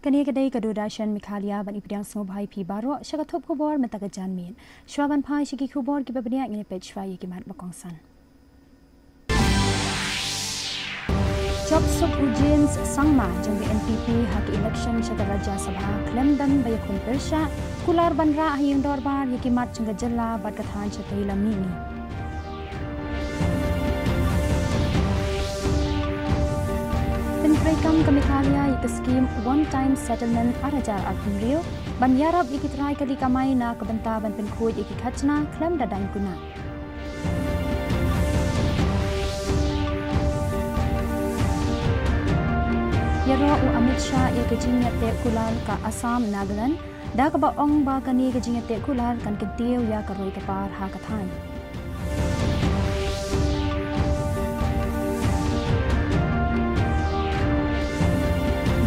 Kani kedai kedudashan Meghalaya ban ipidang sngobhai pi baro syakathop khubor mentagajan min. Shwaban phai shiki khubor ki babnia ngini page fai ki mat bakongsan. Job sub ujins sangma jang NPP hak election syakar Raja Sabha klem dan bayakun persya kular banra hayang dorbar yaki mat jang jalla bat kathan chatai lamini. Penprekam ke Meghalaya yaitu skim one-time settlement arajar Rio ban yarab ikitrai kali kamai na kebenta ban penkuj iki khachna klem dadang guna. Yaro u Amit Shah ya kejinyate kular ka Assam Nagaland da ka ba ong ba kani kejinyate kular kan ketiu ya karoi kapar ha kathan.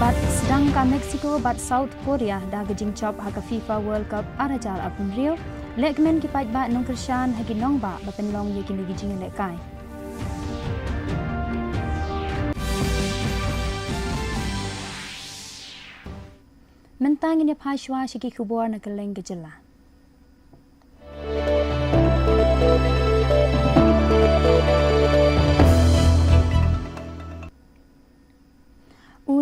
Bat sedang ka Mexico bat South Korea da gejing chop ha ka FIFA World Cup arajar Rio lekmen ki pait ba nong kershan ha ki nong ba ba penlong ye ki ni gejing lekai. Mentang ini phashwa shiki khubor na keleng gejala.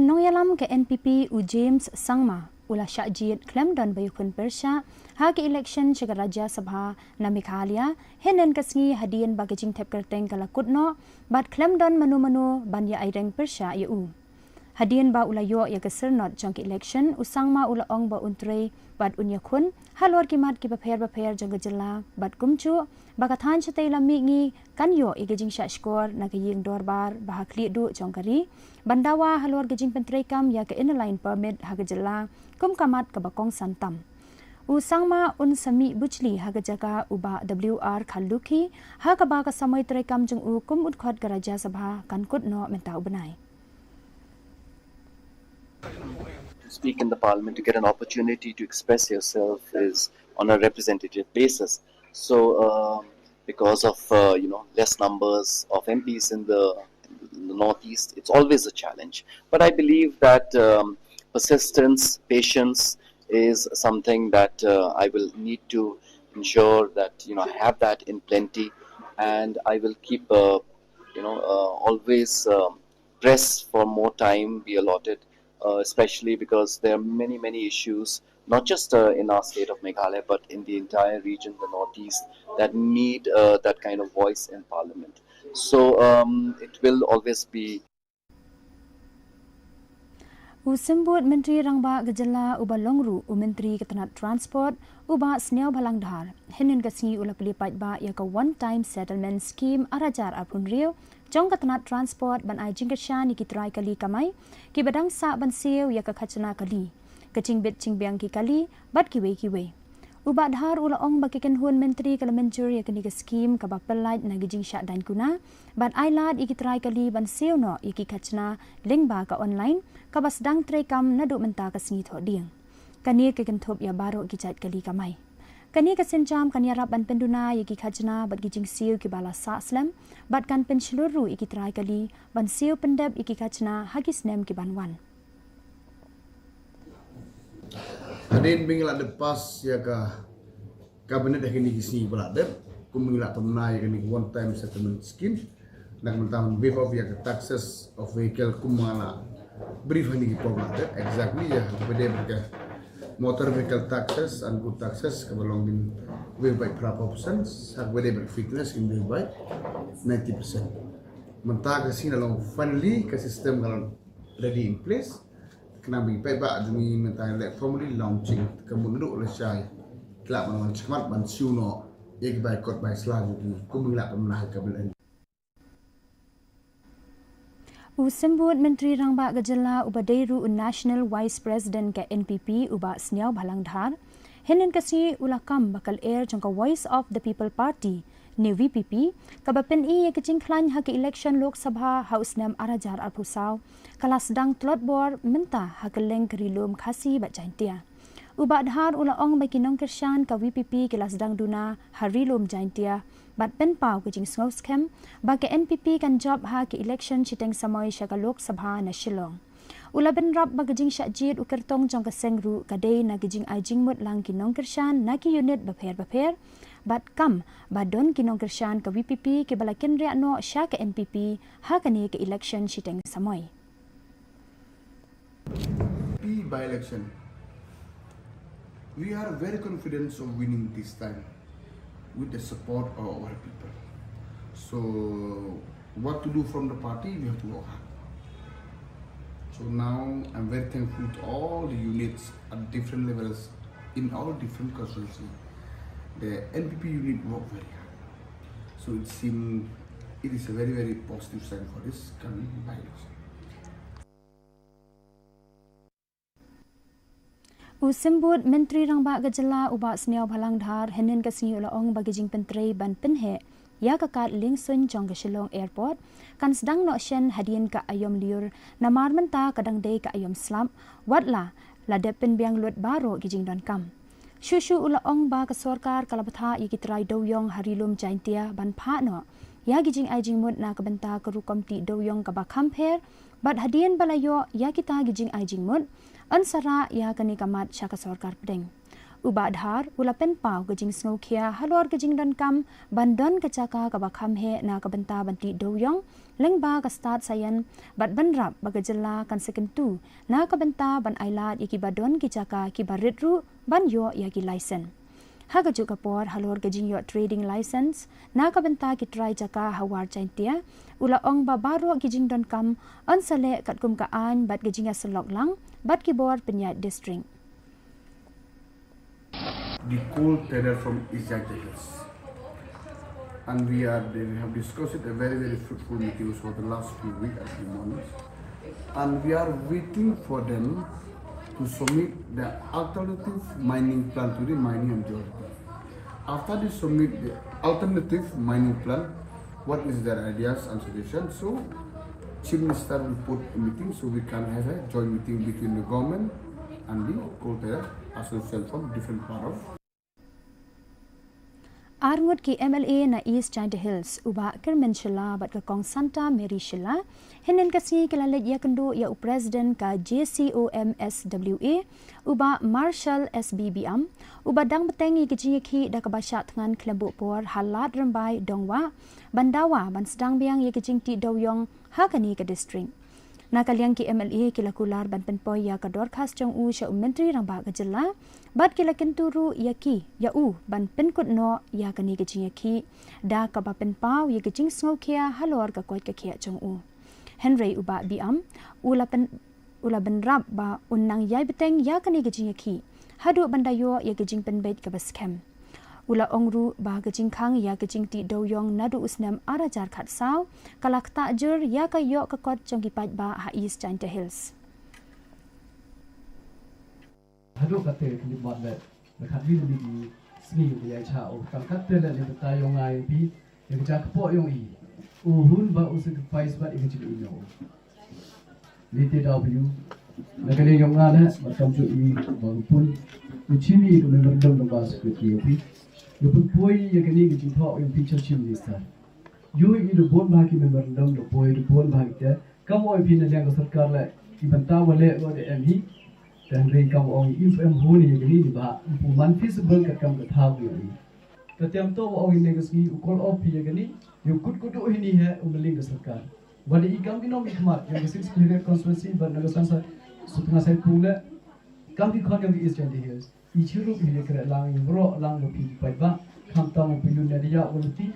Nong yalam ke NPP u James Sangma ula syajid klem dan bayukun persya haki election syakar Raja Sabha na Meghalaya henen kasngi hadian bagajing tep kerteng kala kutno bat klem dan manu-manu ban ya aireng persya ya u. Hadian ba ula yo ya kesernot jang election usangma ula ong ba untrei bat unya khun halor kimat ki bapher jang gejala bat kumchu bakathan chatai lami ngi kan yo igejing sha skor na geying dorbar bahakli du jong kari bandawa halor gejing pentrekam ya ke inline permit ha gejala kum kamat ka bakong santam usangma un sami buchli ha gejaga uba WR khaluki ha ka ba ka samai trekam jong u kum utkhot ka Raja Sabha kan kutno mentau benai. To speak in the parliament, to get an opportunity to express yourself is on a representative basis. So, because of less numbers of MPs in the northeast, it's always a challenge. But I believe that persistence, patience is something that I will need to ensure that I have that in plenty, and I will keep always press for more time be allotted. Especially because there are many issues, not just in our state of Meghalaya, but in the entire region, the northeast, that need that kind of voice in parliament. So it will always be. Usembut Menteri Rangba Gejala uba Longru u Menteri Ketenat Transport uba Sneau Balangdhar henen kasngi ula pelipat ba ya ka one-time settlement scheme arajar Rio jong Ketenat Transport ban ai jingkashan iki trai kali kamai ki badang sa ban siu ya ka khachna kali kaching bit chingbiang ki kali bat kiwe uba dhar ula ong bakiken hun Menteri kala menjur ya kini ka scheme ka bapelait na gijing sya dan kuna ban ai lad iki trai kali ban siu no iki khachna link ba ka online ka basdang trekam na du menta ka sngi tho ding kani ke kenthop ya baro ki chat kali kamai kani ka senjam kani rap ban penduna yaki khajna bat gijing siu ki bala sa slam bat kan pen seluruh iki trai kali ban siu pendap iki khajna hagis nem ki ban wan Adin bingla de pas ya ka kabinet dah kini kisi belade kumingla pemna ya kini one time settlement scheme nak mentam waive of ya taxes of vehicle kumala brief hani ki belade exactly ya bede berke motor vehicle taxes and good taxes kabelong din waive by proper options hak bede ber fitness in waive by 90% mentah kasi nalong finally ke sistem kalau ready in place kena bagi payback demi mentah le formally launching kemudian duduk oleh syai kelak menawan cemat ban siuno ek by kot by selanjutnya kumingla pemnah kabinet. Usembut Menteri Rangba Gejala uba Deiru National Vice President ke NPP uba Sneau Balangdhar henen kasi ulakam bakal air jangka Voice of the People Party ni VPP kabapen i ye kecing klan hak election Lok Sabha House Nam arajar Pusau kalas dang tlot bor menta hakeleng kerilum Khasi bat jaintia uba dhar ula ong bagi nong kershan ka VPP kelas dang duna harilum jaintia bat pen pau kecing sngos kem bagi NPP kan job ha ke election chiteng samoi syaka Lok Sabha na Shillong Ula benrap bagajing syakjid ukertong jong kesengru kadai na gijing ajing mut lang kinong kershan na ki unit baper bat kam badon kinong kershan ke VPP ke balakin riakno sya ke MPP hakani ke election shiteng samoy. By election, we are very confident of winning this time with the support of our people. So, what to do from the party, we have to work hard. So now, I'm very thankful to all the units at different levels in all different constituencies. The NPP unit worked very hard. So it seems it is a very, very positive sign for this coming by-election. Usembut Menteri Rangba Gejala Ubak Seniau Balang Dhar Henin Khasi Ulaong Bagijing Penteri Ban Penhe Ya Kakat Ling Sun Jong Shillong Airport kan sedang nok shen hadian ka ayom liur namar menta kadang day ka ayom slam watla ladep penbiang lut baro gijing don kam Shushu Ulaong ba ka sorkar kalabtha yikitrai doyong harilum jaintia ban pha no ya gijing ajing mut na kabenta ka rukomti doyong ka ba kamper bat hadian balayo ya kita gijing ajing mut ansara ya kani kamat syaka sorkar pedeng. Uba adhar ula pen pau gejing snowkia halor gejing dan kam bandon kecaka kabakam he na kabenta banti doyong lengba ka start sayan bat banrap bagajela kan sekentu na kabenta ban ailat iki badon kecaka ki baritru ban yo ya ki license. Haga juga por halor gejing yo trading license na kabenta ki try jaka hawar chaintia ula ong babaro gejing don kam ansale kat kum kaan bat gejing selok lang bat ki bor penyat district. The coal trader from East Hills, and we have discussed it a very, very fruitful meetings for the last few weeks at the moment, and we are waiting for them to submit the alternative mining plan to the mining authority. After they submit the alternative mining plan, what is their ideas and suggestions? So, Chief Minister will put a meeting so we can have a joint meeting between the government and the coal trader association from different part of. Arngut ki MLA na East Giant Hills uba Kermen Shila bat ka Kong Santa Mary Shila henen kasi kalalit ya kendo ya President ka JCOMSWA uba Marshal SBBM uba dang beteng ki ki da ka basya tangan kelembu por halat rembai dongwa bandawa ban sedang biang ya ki ti doyong hakani ka district. Nakaliang ki MLA kilakular ban penpoy ya ka dorkas jong u sya Menteri Rangba Gejala bat kilakin turu ya ki ya u ban penkut no ya kani gejing ya ki da ka ba penpau ya gejing sngokia halor ka koit ka kia jong u Henry uba biam ula benrap ba unnang yai beteng ya kani gejing ya ki hadu bandayo ya gejing penbait ka baskem ula ongru ba gejing khang ya gejing ti doyong nadu usnam arajar khat saw kalak tajur ya ka yo ka kot jong ki pat ba ha East Giant Hills hadu kate kini buat le khat vi ni sni ya cha o kan khat le le ta yong ai pi ya cha kpo yong i u hun ba usik pais ba i chi no VTW nakale yong nga le matam chu i ba pun uchimi ko le dom ba security pi yo pun poi ya kani gi tho in picture chief minister yo i do bon ba ki member dom do poi do bon ba ki kam oi pin le ga sarkar le ki banta wale o de mi dan rei kam ong ifm honi ya kani ba pu man feasible ka kam ka tha bi ni ka tem to ong in ne gi call off ya kani yo kut kut o ni hai o ling ga sarkar wale i kam ino mi khmat ya 6 clear constituency ba na ga sansa sutna sai pule kam ki khon ga is change here ichuru bile kare lang bro lang lo pi pai ba kham ta mo pilu ne dia ulti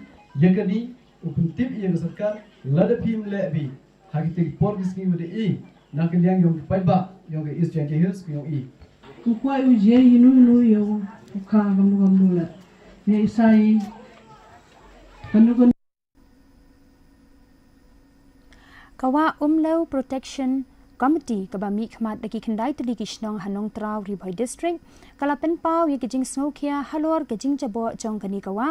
yegani upun tip ye sarkar lada pim le bi hagite por gisni wede e na ke liang yong pai ba yong ke East Giant Hills yong e ku kwai u je inu yo ka gamu la ne sai kawa umlau protection Committee kabami khmat daki khandai tli kishnong hanong traw ribhoi district kala pen pau ye kijing snowkia halor kijing jabo jong kani kawa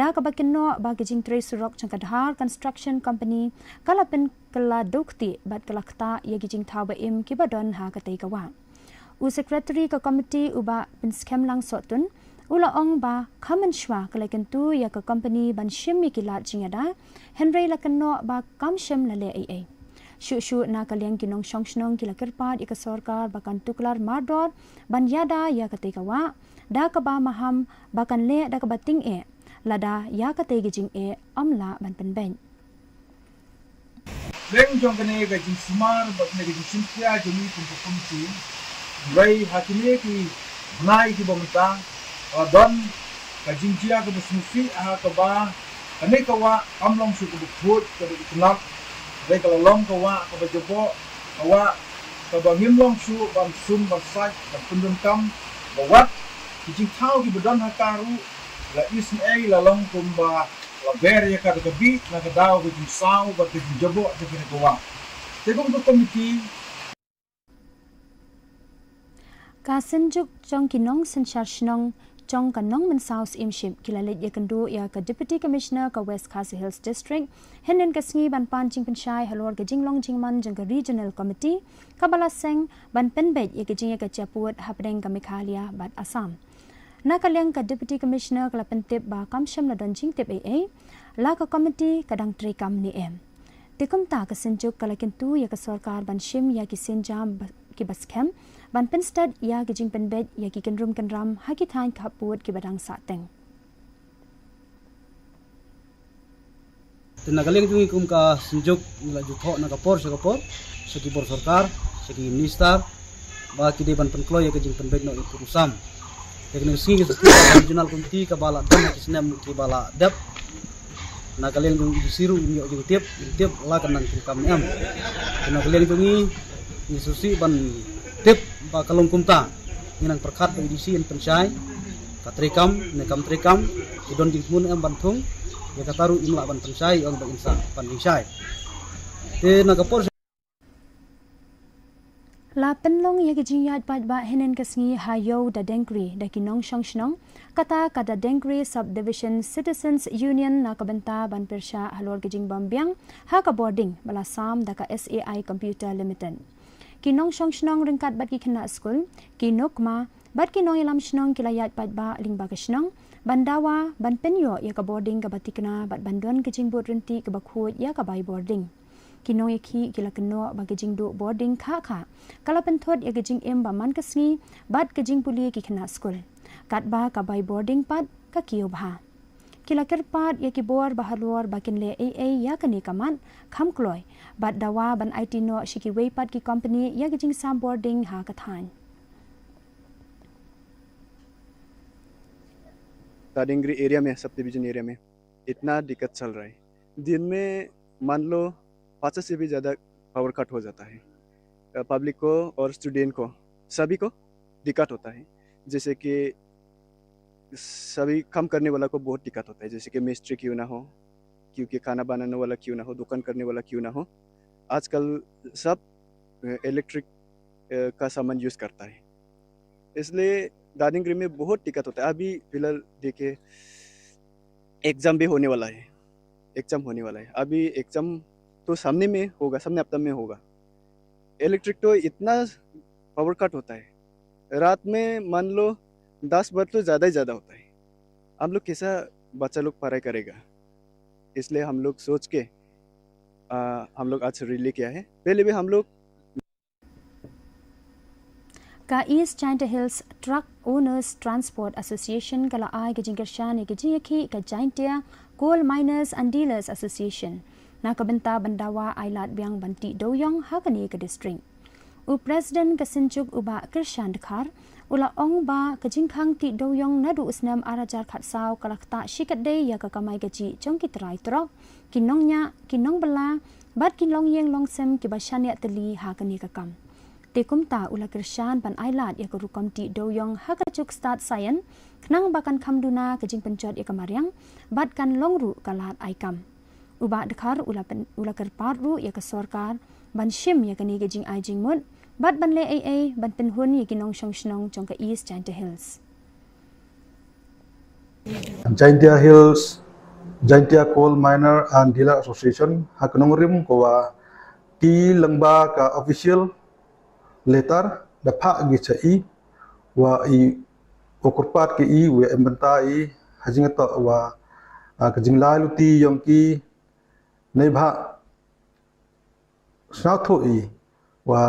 da kabakinno ba kijing tre surok jong kadhar construction company kala pen kala dokti bat kala khta ye kijing thawa im kibadon ha katai kawa u secretary ka committee uba pin scam lang sotun ula ong ba khaman shwa kala kentu ya ka company ban shim mi kilat jingada henry lakanno ba kam shim lale ai Shu na kaliang kinong song kila kerpat ika sorkar bakan tuklar mardor ban yada ya katekawa da kaba maham bakan le da kabating lada ya kategijing amla ban penben. Leng jong kene ga jing smar bak ne jing simpia jemi pun ti rai hakine ki nai ki bomta don ka jing jia ka busmufi ka ba ane ka wa amlong su ku bukut ka kunap rai ka long ka wa ka bajabo ka wa ka ba ngimlong su ban sum ban sai ban pundun kam ba wat ki jing thau ki bodon hakaru la isna la long kumba la ber ya ka bi na ka daw ki jing sau ba ki jabo ka ki ka wa tegum ko komiti Kasenjuk jong kinong senchar shnong jong kanong men South Imship kilalit ya kendu ya ka Deputy Commissioner ka West Khasi Hills District henen ka sngi ban pan jing penchai halor ka jinglong jingman jong ka Regional Committee ka balaseng ban penbet ya ka jing ya ka chaput hapdeng ka Meghalaya bat Assam na kalyang ka Deputy Commissioner ka lapentip ba kamsham na don jing tip AA la ka committee kadang trikam ni tikum ta ka senjuk kala kentu ya ka sarkar ban shim ya ki senjam ki baskem ban penstad ya ki jing penbet ya ki kenrum kenram ha ki thain khaput ki badang sateng Tinagaling tungi kum ka sinjuk nila jutho na kapor sa ki bor sarkar sa ki minister ba ki de ban penkloy ya ki jing penbet no ikurusam teknik singi sa regional committee ka bala dan ki sinem ki bala dep nagaling tungi disiru inyo jing tiap la kanang kam am tinagaling tungi ni susi ban tip ba kalong kumta inang perkat ba idisi en pensyai katrikam ne kam trikam idon jingmun am bantung ya kataru imla ban pensyai on ba insa pan insyai te nagapor la penlong ya ki jing yat pat ba henen ka sngi hayo da dengri da kinong shongshnong kata kada dengri subdivision citizens union na kabenta ban persha halor ki jing bambyang ha ka boarding bala sam da ka SAI computer limited kinong shongshnong ringkat bat ki khna school kinok ma bat kinong ilam shnong kilayat pat ba lingba ka shnong bandawa ban penyo ya ka boarding ka batikna bat bandon ki jing bot renti ka bakhut ya ka bai boarding kinong yakhi kila keno ba ki jing do boarding kha kala penthot ya ki jing em ba man ka sngi bat ki jing puli ki khna school kat ba ka bai boarding pat ka kiyo bha kila kerpat ya ki bor bahalor bakin le AA ya kani kaman kham kloi bat dawa ban IT no shiki wei pat ki company ya ki jing sam boarding ha ka than दादिंगरी एरिया में sub division area में इतना दिक्कत चल रहा है दिन में मान लो 5 से भी ज़्यादा पावर कट हो जाता है पब्लिक को और स्टूडेंट को सभी को दिक्कत होता है जैसे कि सभी काम करने वाला को बहुत दिक्कत होता है जैसे कि मिस्त्री क्यों ना हो क्योंकि खाना बनाने वाला क्यों ना हो दुकान करने वाला क्यों ना हो आजकल सब इलेक्ट्रिक का सामान यूज़ करता है इसलिए दादिंगरी में बहुत दिक्कत होता है अभी फिलहाल देखिए एग्ज़ाम भी होने वाला है अभी एग्ज़ाम तो सामने में होगा सामने हफ्ता में होगा इलेक्ट्रिक तो इतना पावर कट होता है रात में मान लो 10 बार तो ज़्यादा ही ज़्यादा होता है हम लोग कैसा बच्चा लोग पढ़ाई करेगा इसलिए हम लोग सोच के हम लोग आज रिले किया है पहले भी हम लोग ka East China Hills Truck Owners Transport Association kala ai ke jingkershan ke jiyakhi ka Jaintia Coal Miners and Dealers Association na kabenta bandawa ailat biang banti doyong hakani ke district u president ka sinchuk uba kershan dekhar ula ong ba ka jingkhang ti doyong nadu usnam arajar khatsau kalakta shikade ya ka kamai gaji chongki trai tro kinong bala bat kinlong yeng longsem ki bashania teli hakani ka kam tikum ta ula kershan ban ailat ya ka rukom ti doyong hakachuk start sayan knang bakan khamduna ka jing penchot ya kamariang bat kan longru kalat aikam uba dekhar ula kerpar ru ya ka sarkar ban shim ya kani ka jing ai jing mut bat ban le AA ban penhun ya kinong shongshnong chong ka East China Hills Jaintia Coal Miner and Dealer Association hakanong rim ko wa ti langba ka official letter da pha gi chai wa I okurpat ke I we embanta I hajinga wa ka jinglai luti yong ki nei bha snau tho I wa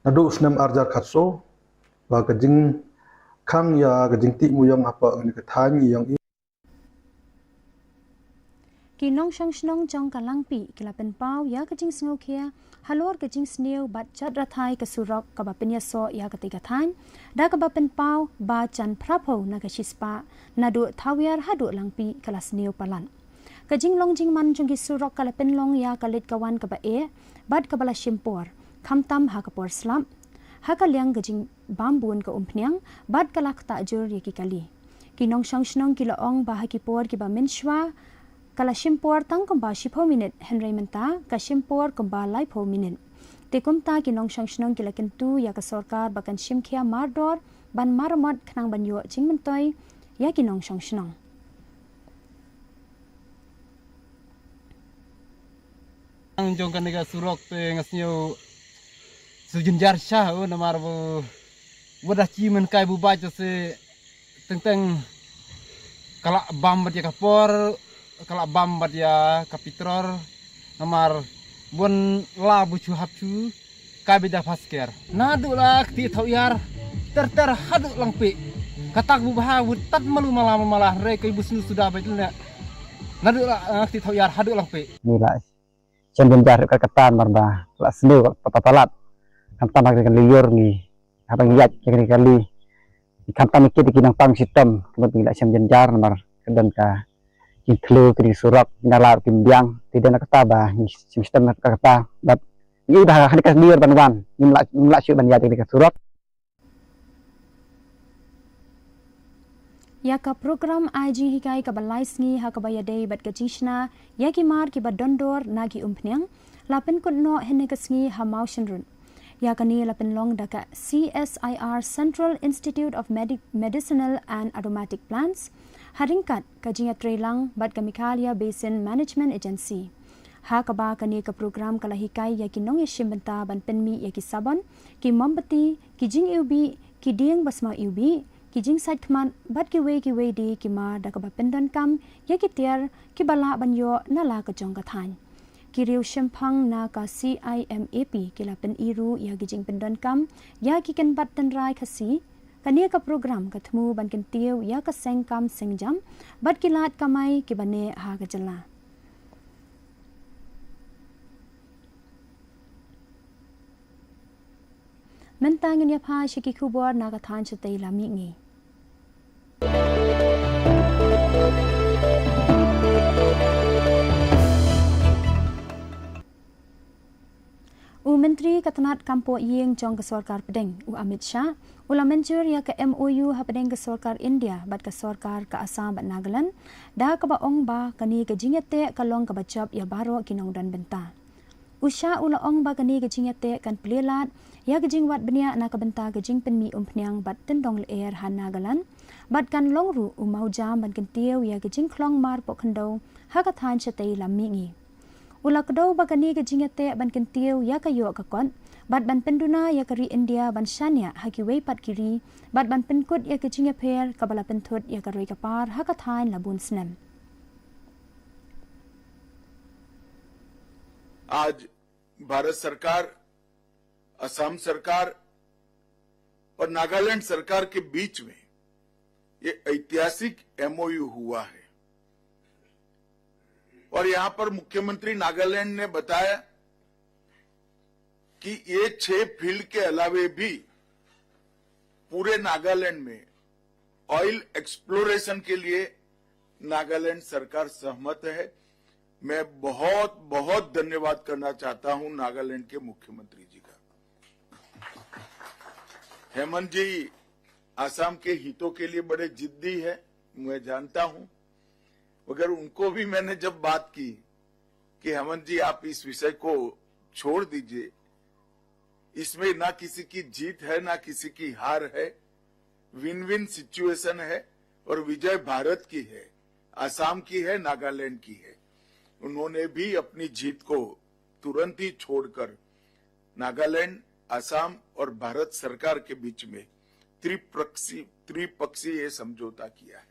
nadu snam arjar khatso wa kajing khang ya kajing ti muyong apa ni ka thang yang Kinong shang shnong jong kalang pi kila pen pau ya kajing sngo kia halor kajing sneu bat chat rathai ka surok ka ba penya so ya ka tiga than da ka ba pen pau ba chan phrapo na ka shispa na do thawyar hadu lang pi kala sneu palan kajing long jing man jong ki surok kala pen long ya kalit kawan ka ba e bat ka bala shimpor khamtam ha ka por slam ha ka liang kajing bambun ka umpnyang bat kalak ta jur ya ki kali kinong shang shnong kila ong ba ha ki por ki ba menshwa kala shimpor tang kumba shipho minute henry menta ka shimpor kumba lai pho minute te kumta kinong shang shnong kila kentu ya ka sarkar bakan shimkhia mardor ban marmot khnang ban yo chingmentoi ya kinong shang shnong ang jong kan ga surok te ngasnyo sujunjar shah o namar bo wadah chimen kai bu ba se teng kala bam bat ya kapor kala bam bat ya kapitror namar bon la bu chu hapchu kabida fasker nadu la ti thoyar ter hadu langpi katak bu bah bu tat malu malah re kai bu sudah betul nadu la ti thoyar hadu langpi nila champion jar ka katan marba la snu patalat kantam ka liur ni habang yat kali kali kantam ikit kinang pang sistem kemudian la champion jar mar kedan ka include kri surak nalar timbiang tidak nak kata bah sistem nak kata but ni dah hadik liur banwan nimla syuk ban yat kri surak ya ka program IG hikai ka balai sngi ha ka baya dei bat ka jishna ya ki mar ki badondor na ki umpnyang lapen kunno hene ka sngi ha maushenrun ya ka ni lapen long daka CSIR Central Institute of Medicinal and Aromatic Plants haringkat ka jinga trelang bat ka Meghalaya Basin Management Agency ha ka ba ka ni ka program kala hikai ya ki nong yeshimenta ban penmi ya ki sabon ki mombati ki jing ubi ki dieng basma ubi ki jing sait khman bat ki we di ki ma da ka ba pendan kam ya ki tiar ki bala ban yo na la ka jong ka than ki riu shempang na ka CIMAP ki la pen iru ya ki jing pendan kam ya ki ken bat tan rai khasi kania ka program ka thmu ban ken tiu ya ka seng kam seng jam bat ki lat kamai ki bane ha ka jala mentangin ya pha shiki khubor na ka than chate la mi ngi Menteri Katanat Kampo Yeng Jong ke Sarkar Pedeng Amit Shah ula menjur ya ke MOU ha Pedeng ke Sarkar India bat ke Sarkar ke Assam bat Nagaland da ka ba ong ba kani ke jingete kalong ka bachap ya baro kinong dan benta usha ula ong ba kani ke jingete kan plelat ya ke jingwat benia na ka benta ke jing penmi umpnyang bat tendong air ha Nagaland bat kan longru umau jam ban kan tiu ya ke jing klong mar po khando ha ka than chatei lammi ngi ula kdo bagani ke jingate ban kentiu ya kayo ka kon bat ban penduna ya kari India ban shania haki wei pat kiri bat ban penkut ya ke jinga pher kabala penthut ya karoi ka par ha ka thain labun snem आज भारत सरकार असम सरकार और नागालैंड सरकार के बीच में ये ऐतिहासिक MOU हुआ है और यहां पर मुख्यमंत्री नागालैंड ने बताया कि ये 6 फील्ड के अलावे भी पूरे नागालैंड में ऑयल एक्सप्लोरेशन के लिए नागालैंड सरकार सहमत है। मैं बहुत बहुत धन्यवाद करना चाहता हूं नागालैंड के मुख्यमंत्री जी का। हेमंत जी आसाम के हितों के लिए बड़े जिद्दी है, मैं जानता हूं, मगर उनको भी मैंने जब बात की कि हेमंत जी आप इस विषय को छोड़ दीजिए, इसमें ना किसी की जीत है ना किसी की हार है, विन विन सिचुएशन है और विजय भारत की है, आसाम की है, नागालैंड की है। उन्होंने भी अपनी जीत को तुरंत ही छोड़कर नागालैंड, आसाम और भारत सरकार के बीच में त्रिपक्षीय समझौता किया है।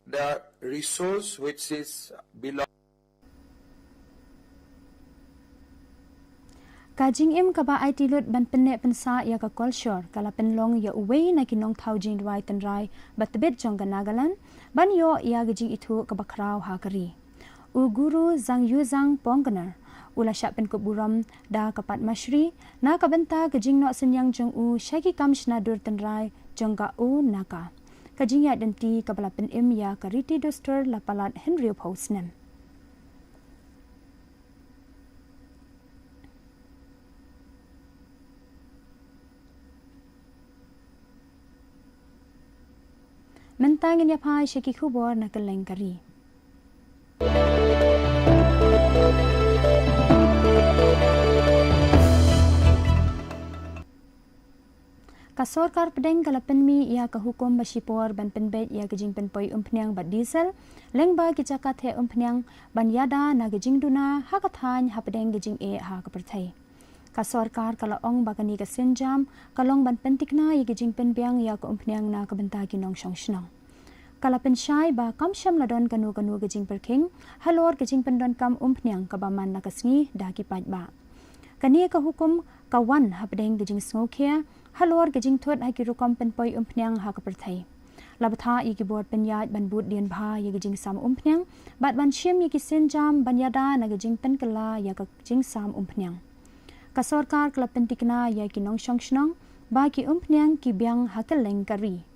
The resource which is belong Kajing im kaba ai tilut ban penne pensa ya ka culture kala penlong ya uwei na kinong thau jing rai ten rai batbet jong Nagaland ban yo ya gajing itu ka bakrau ha kari. U guru zang yu zang pongganer ula syak pen kuburam da kapat mashri na kabenta gajing no senyang jong u shaki kam shnadur ten rai jong ga u naka. Kajing ya denti kabala pen im ya kariti dostor la palat Henry Postnem. Mentangin ya pai shaki kubor na keleng kari. Kasorkar pedeng kalapen mi ia ka hukum basipor ban penbet ia gejing penpoi umpnyang bat diesel lengba kicakat he umpnyang ban yada na gejing duna hakathan ha pedeng gejing e ha ka perthai. Kasorkar kala ong bakani ka senjam kalong ban pentikna ia gejing penbiang ia ka umpnyang na ka benta kinong syongshnong. Kala pensyai ba kam syam ladon kanu gejing perking halor gejing pendon kam umpnyang ka baman na kasngi da kipat ba. Kani ka hukum kawan ha pedeng gejing smokia halor gejing thot ha kirukom penpoi umpnyang ha ka perthai. Labatha i kibor penyat ban but dian bha ya gejing sam umpnyang bat ban syem ya ki senjam ban yada na gejing penkala ya ka gejing sam umpnyang. Kasorkar kala pentikna ya ki nong syongshnong ba ki umpnyang ki biang ha ka leng kari.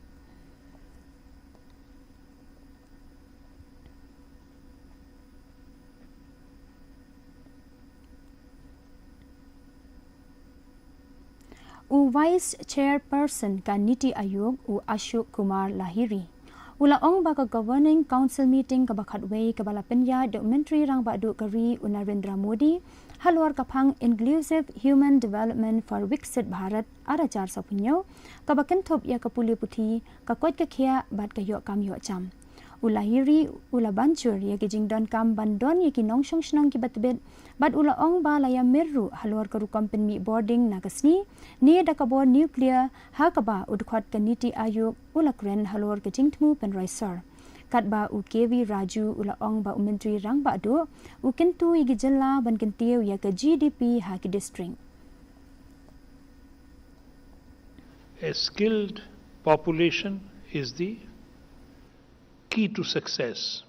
U Vice Chairperson ka Niti Ayog u Ashok Kumar Lahiri. Ula ong baka Governing Council meeting ka bakhatway ka bala penya documentary rang ba du kari u Narendra Modi halwar kapang Inclusive Human Development for Viksit Bharat arajar sapinyo ka baken thop ya ka puli puthi ka kot ka khia bat ka yo kam yo cham. Ulahiri ula bancur ya ki jingdon kam bandon ya ki nong shnong ki batbet bat ula ong ba laya merru halwar karu company boarding nakasni ni da kabor nuclear ha ka ba udkhot ka Niti Ayog ula kren halwar ka jingtmu pen raisar kat ba u KV Raju ula ong ba umentri rang ba do u kentu igi jella ban kentiu ya ka GDP ha ki district. A skilled population is the key to success.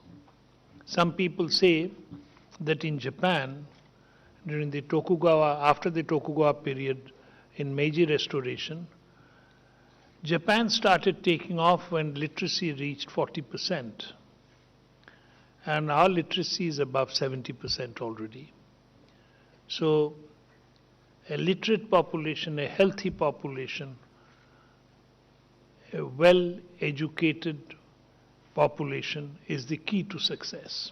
Some people say that in Japan, during the Tokugawa, after the Tokugawa period in Meiji Restoration, Japan started taking off when literacy reached 40%. And our literacy is above 70% already. So, a literate population, a healthy population, a well-educated population is the key to success.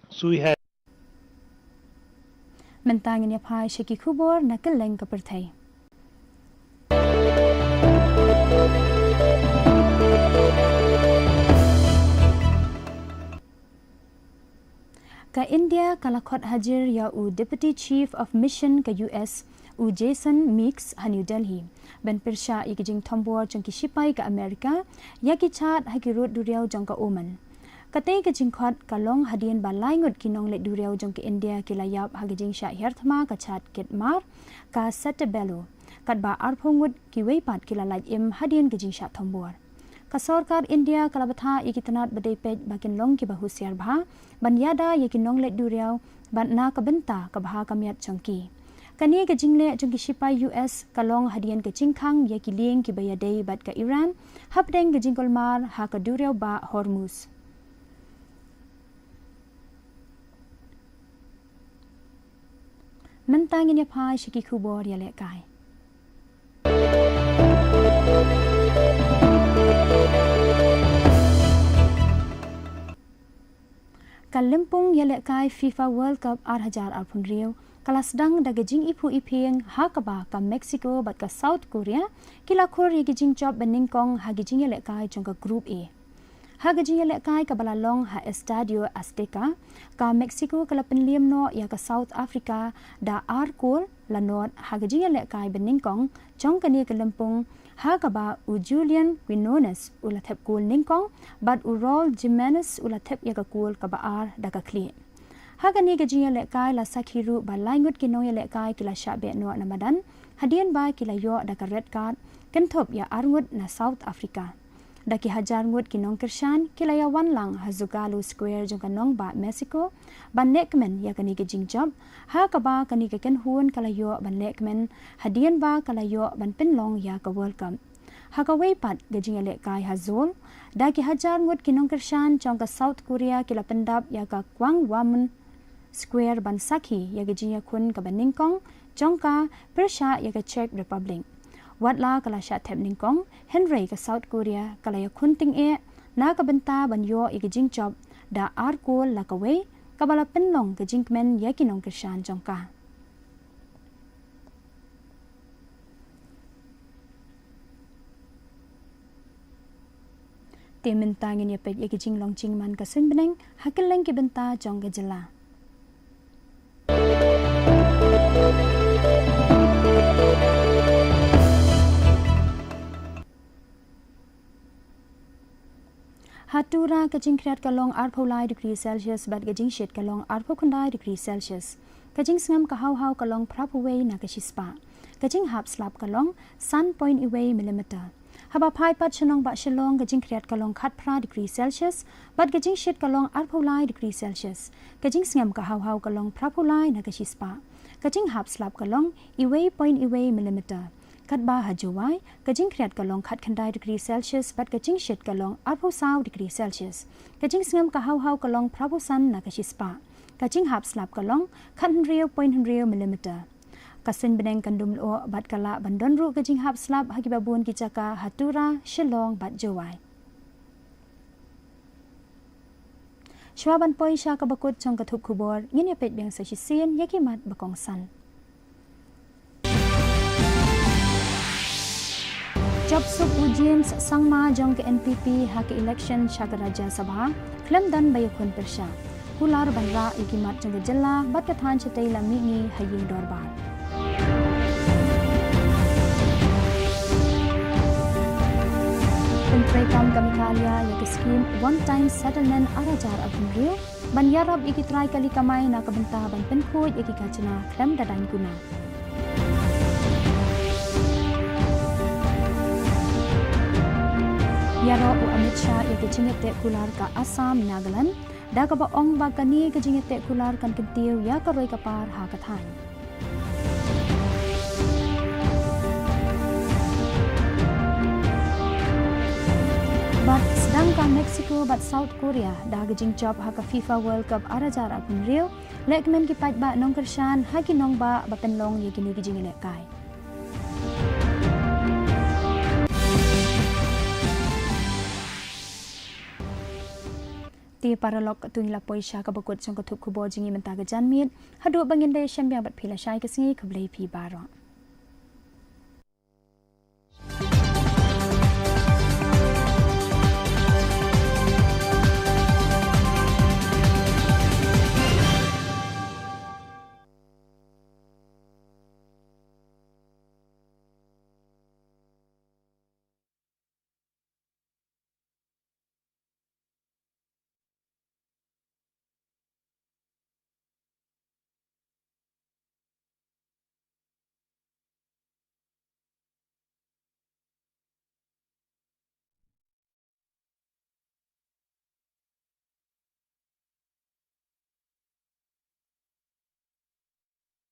So we have Mentangin ya pai shaki kubor na keleng ka perthai. Ka India kalakot hajir ya u Deputy Chief of Mission ka US u Jason Meeks ha New Delhi ben persha ikijing thombor jong ki sipai ka Amerika ya ki chat ha ki rot duriau jong ka Oman katei ka jingkhot ka long hadien ba laingot kinong le duriau jong ki India ki layap ha gijing sha herthma ka chat ket mar ka satebelo kat ba arphongut ki weipat ki lalaj im hadien gijing sha thombor ka sarkar India kalabatha ikitanat badai pej bakin long ki bahusiar bha ban yada ya kinong le duriau ban na ka benta ka bha kamiat chongki kani ka jingle jong ki sipai US kalong hadian ka jingkhang ya ki lieng ki bayadei bat ka Iran hapdeng ka jingkolmar ha ka duriau ba Hormuz. Mentangin ya pai shiki kubor ya lekai. Kalimpung ya lekai FIFA World Cup 2018 kala sedang da gejing ipu iping ha ka ba ka Mexico bat ka South Korea kila khor ye gejing job beningkong ha gejing ya lekai jong ka group A ha gejing ya lekai ka balalong ha Estadio Azteca ka Mexico kala penliam no ya ka South Africa da Arcol lanot ha gejing ya lekai beningkong jong ka ni kalimpung ha ka ba u Julian Quinones ula thep kul ningkong bat u Raul Jimenez ula thep ya ka kul ka ba ar da ka kli Hagani gajinya lekai la sakhiru ba laingut kinoya lekai kila syabe no namadan hadian ba kila yo da ka red card kenthop ya arngut na South Africa. Daki hajar ngut kinong kershan kila ya wan lang hazugalu square jong kanong ba Mexico ban nekmen ya kani gajing job ha ka ba kani ka ken hun kala yo ban nekmen hadian ba kala yo ban penlong ya ka welcome. Hakaway pat gajing lekai hazol daki hajar ngut kinong kershan jong ka South Korea kila pendap ya ka kwang wamun Square ban Sakhi ya gajinya kun ka Ningkong, Jongka, Persha ya ka Czech Republic. Watla kala sya thep Ningkong, Henry ka South Korea kala ya kun ting na ka benta ban yo ya gajing job da arko la ka wei ka bala penlong gajing men ya kinong kershan Jongka. Temen tangin ya pek ya gajing long jing man ka sun beneng hakileng ki benta jong gajela. Hatura kajing kreat kalong 8 degree Celsius bat kajing shit kalong 8 degree Celsius. Kajing sngam kahaw-haw kalong prapuway na kashispa. Kajing hap slap kalong sun point away millimeter. Haba pai pat shalong bat shalong kajing kreat kalong khat pra degree Celsius bat kajing shit kalong 8 degree Celsius. Kajing sngam kahaw-haw kalong prapuway na kashispa. Kajing hap slap kalong away point away millimeter. Kat ba hajawai kajing kreat kalong khat khandai degree Celsius bat kajing shit kalong 8 degree Celsius. Kajing sngam kahaw-haw kalong prapusan na kashispa. Kajing hap slap kalong khat henrio point henrio millimeter. Kasin beneng kandum lo bat kala bandon ru kajing hap slap hagi babun kicaka hatura shilong bat jawai. Shwaban poi sya kabakut chong kathup kubor ngin ya pet biang sa shisien yakimat bakong san. Job sub James sangma jong ke NPP ha ke election syaga Raja Sabha klem dan bayakun persya. Hular banra ikimat jong jela bat kathan chetai lami ni haying dorban. Pentrekam Meghalaya ya ke skim one time settlement arajar abun rio ban yarab iki try kali kamai na kabenta ban penkhoi iki kachana klem dadain guna. Yaro u Amit Shah ya ke jingete kular ka Assam Nagaland da ka ba ong ba kani ke jingete kular kan kentiu ya ka roi kapar ha kathan. But sedangkan Mexico bat South Korea da gajing job ha ka FIFA World Cup arajar apun rio lekmen ki pat ba nong kershan ha ki nong ba penlong ye kini gajing lekai. Ti paralok tu nila poisha ka bakut song ka thup kubo jingi menta ga janmit hadu bangin de syambiang bat phila shai ka singi khablei phi baro.